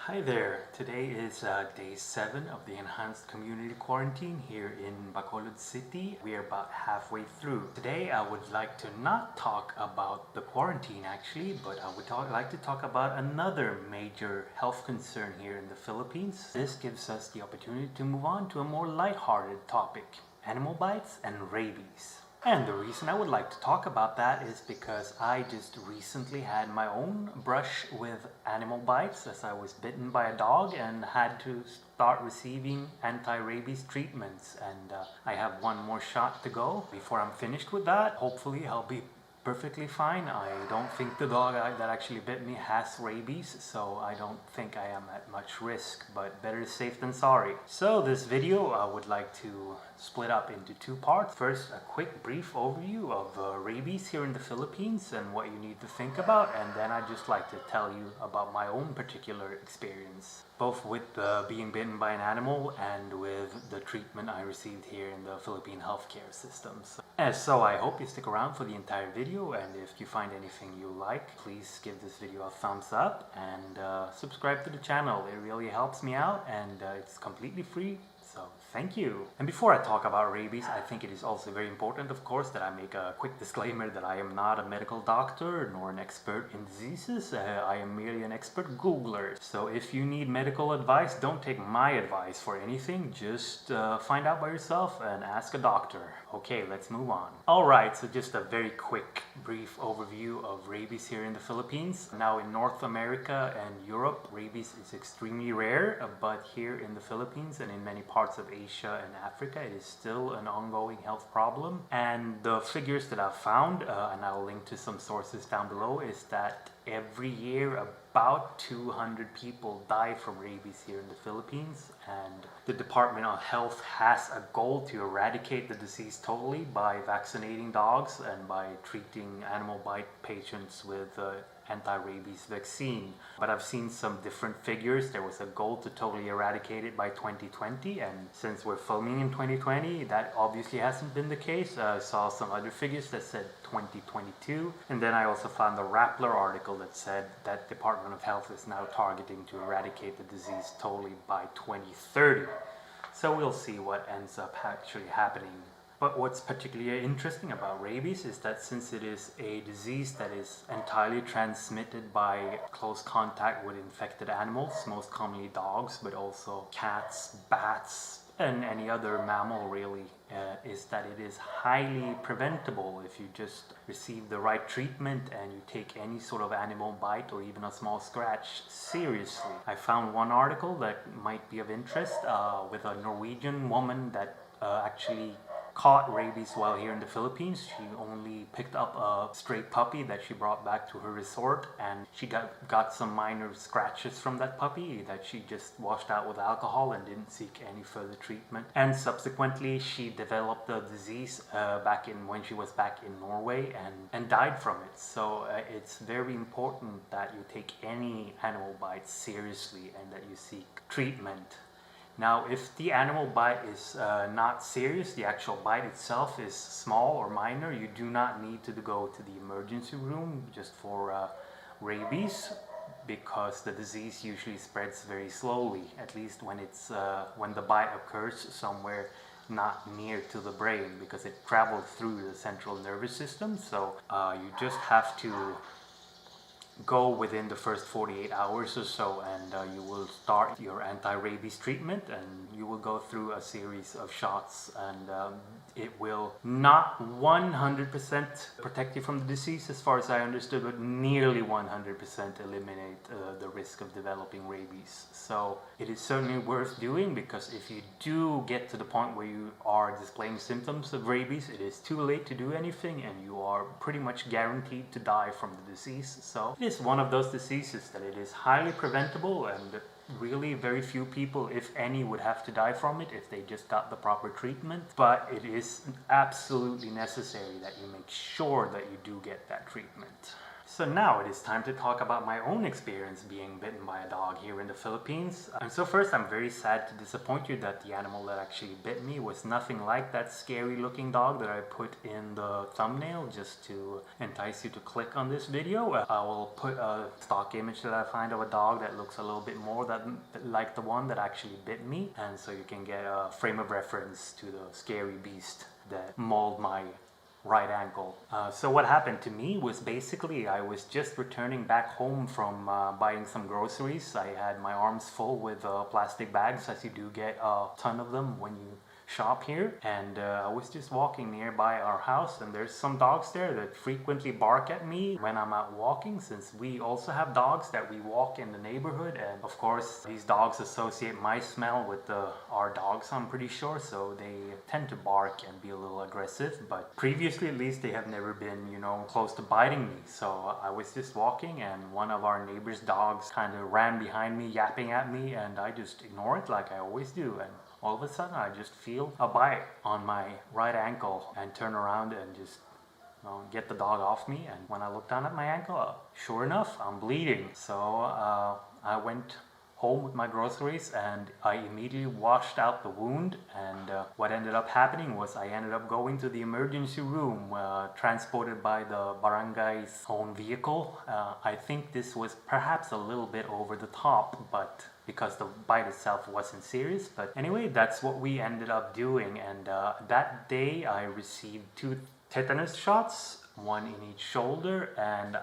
Hi there, today is day 7 of the enhanced community quarantine here in Bacolod city. We are about halfway through. Today I would like to not talk about the quarantine actually, but I would like to talk about another major health concern here in the Philippines. This gives us the opportunity to move on to a more lighthearted topic, animal bites and rabies. And the reason I would like to talk about that is because I just recently had my own brush with animal bites as I was bitten by a dog and had to start receiving anti-rabies treatments. And I have one more shot to go before I'm finished with that. Hopefully I'll be perfectly fine. I don't think the dog that actually bit me has rabies, so I don't think I am at much risk, but better safe than sorry. So this video I would like to split up into two parts. First, a quick brief overview of rabies here in the Philippines and what you need to think about, and then I'd just like to tell you about my own particular experience, both with being bitten by an animal and with the treatment I received here in the Philippine healthcare systems. So I hope you stick around for the entire video, and if you find anything you like, please give this video a thumbs up and subscribe to the channel. It really helps me out, and it's completely free. So thank you. And before I talk about rabies, I think it is also very important, of course, that I make a quick disclaimer that I am not a medical doctor nor an expert in diseases. I am merely an expert Googler. So if you need medical advice, don't take my advice for anything. Just find out by yourself and ask a doctor. Okay, let's move on. Alright, so just a very quick, brief overview of rabies here in the Philippines. Now in North America and Europe, rabies is extremely rare, but here in the Philippines and in many parts of Asia and Africa, it is still an ongoing health problem. And the figures that I've found, and I'll link to some sources down below, is that every year about 200 people die from rabies here in the Philippines, and the Department of Health has a goal to eradicate the disease totally by vaccinating dogs and by treating animal bite patients with anti-rabies vaccine. But I've seen some different figures. There was a goal to totally eradicate it by 2020, and since we're filming in 2020, that obviously hasn't been the case. I saw some other figures that said 2022, and then I also found the Rappler article that said that Department of Health is now targeting to eradicate the disease totally by 2030. So we'll see what ends up actually happening. But what's particularly interesting about rabies is that since it is a disease that is entirely transmitted by close contact with infected animals, most commonly dogs, but also cats, bats, and any other mammal really, is that it is highly preventable if you just receive the right treatment and you take any sort of animal bite or even a small scratch seriously. I found one article that might be of interest with a Norwegian woman that actually caught rabies while here in the Philippines. She only picked up a stray puppy that she brought back to her resort, and she got some minor scratches from that puppy that she just washed out with alcohol and didn't seek any further treatment. And subsequently she developed the disease when she was back in Norway and died from it. So it's very important that you take any animal bite seriously and that you seek treatment. Now, if the animal bite is not serious, the actual bite itself is small or minor, you do not need to go to the emergency room just for rabies, because the disease usually spreads very slowly, at least when the bite occurs somewhere not near to the brain, because it travels through the central nervous system. So you just have to go within the first 48 hours or so, and you will start your anti-rabies treatment, and you will go through a series of shots, and it will not 100% protect you from the disease as far as I understood, but nearly 100% eliminate the risk of developing rabies. So it is certainly worth doing, because if you do get to the point where you are displaying symptoms of rabies, it is too late to do anything and you are pretty much guaranteed to die from the disease. So it is one of those diseases that it is highly preventable, and really very few people, if any, would have to die from it if they just got the proper treatment. But it is absolutely necessary that you make sure that you do get that treatment. So now it is time to talk about my own experience being bitten by a dog here in the Philippines. And so first, I'm very sad to disappoint you that the animal that actually bit me was nothing like that scary looking dog that I put in the thumbnail just to entice you to click on this video. I will put a stock image that I find of a dog that looks a little bit more like the one that actually bit me, and so you can get a frame of reference to the scary beast that mauled my right ankle. So what happened to me was basically I was just returning back home from buying some groceries. I had my arms full with plastic bags, as you do get a ton of them when you shop here, and I was just walking nearby our house, and there's some dogs there that frequently bark at me when I'm out walking, since we also have dogs that we walk in the neighborhood, and of course these dogs associate my smell with our dogs, I'm pretty sure, so they tend to bark and be a little aggressive. But previously, at least, they have never been, you know, close to biting me. So I was just walking, and one of our neighbor's dogs kind of ran behind me, yapping at me, and I just ignore it like I always do, and all of a sudden I just feel a bite on my right ankle and turn around and just get the dog off me. And when I look down at my ankle, sure enough, I'm bleeding. So I went home with my groceries and I immediately washed out the wound, and what ended up happening was I ended up going to the emergency room, transported by the barangay's own vehicle. I think this was perhaps a little bit over the top, but because the bite itself wasn't serious. But anyway, that's what we ended up doing, and that day I received 2 tetanus shots, one in each shoulder, and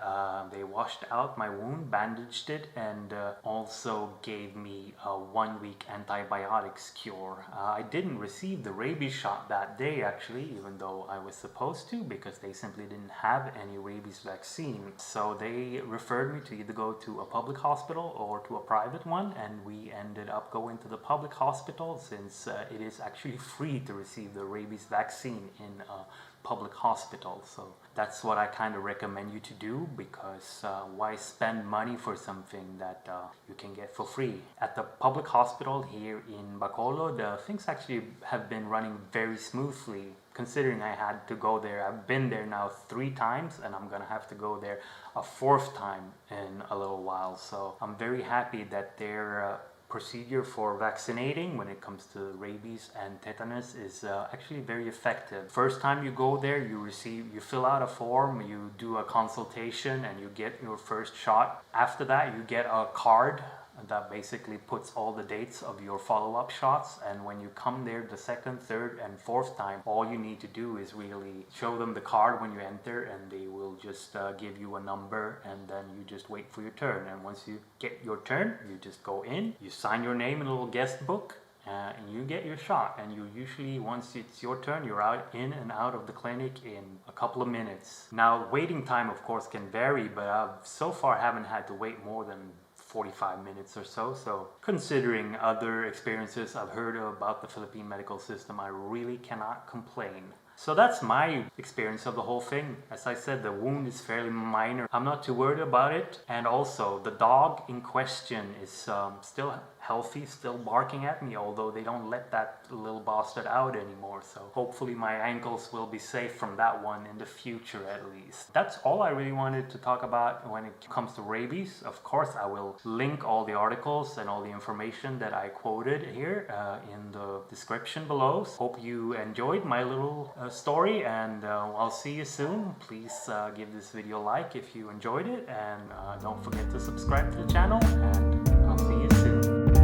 they washed out my wound, bandaged it, and also gave me a 1-week antibiotics cure. I didn't receive the rabies shot that day, actually, even though I was supposed to, because they simply didn't have any rabies vaccine. So they referred me to either go to a public hospital or to a private one, and we ended up going to the public hospital, since it is actually free to receive the rabies vaccine in a public hospital. So that's what I kind of recommend you to do, because why spend money for something that you can get for free? At the public hospital here in Bacolod, things actually have been running very smoothly, considering I had to go there. I've been there now 3 times, and I'm gonna have to go there a 4th time in a little while. So I'm very happy that their procedure for vaccinating when it comes to rabies and tetanus is actually very effective. First time you go there, you fill out a form, you do a consultation, and you get your first shot. After that, you get a card that basically puts all the dates of your follow-up shots, and when you come there the 2nd, 3rd, and 4th time, all you need to do is really show them the card when you enter, and they will just give you a number, and then you just wait for your turn. And once you get your turn, you just go in, you sign your name in a little guest book, and you get your shot. And you usually, once it's your turn, you're in and out of the clinic in a couple of minutes. Now, waiting time of course can vary, but I've so far haven't had to wait more than 45 minutes or so. So considering other experiences I've heard about the Philippine medical system, I really cannot complain. So that's my experience of the whole thing. As I said, the wound is fairly minor. I'm not too worried about it. And also, the dog in question is still healthy, still barking at me, although they don't let that little bastard out anymore. So hopefully my ankles will be safe from that one in the future, at least. That's all I really wanted to talk about when it comes to rabies. Of course, I will link all the articles and all the information that I quoted here in the description below. Hope you enjoyed my little story, and I'll see you soon. Please give this video a like if you enjoyed it, and don't forget to subscribe to the channel, and I'll see you soon.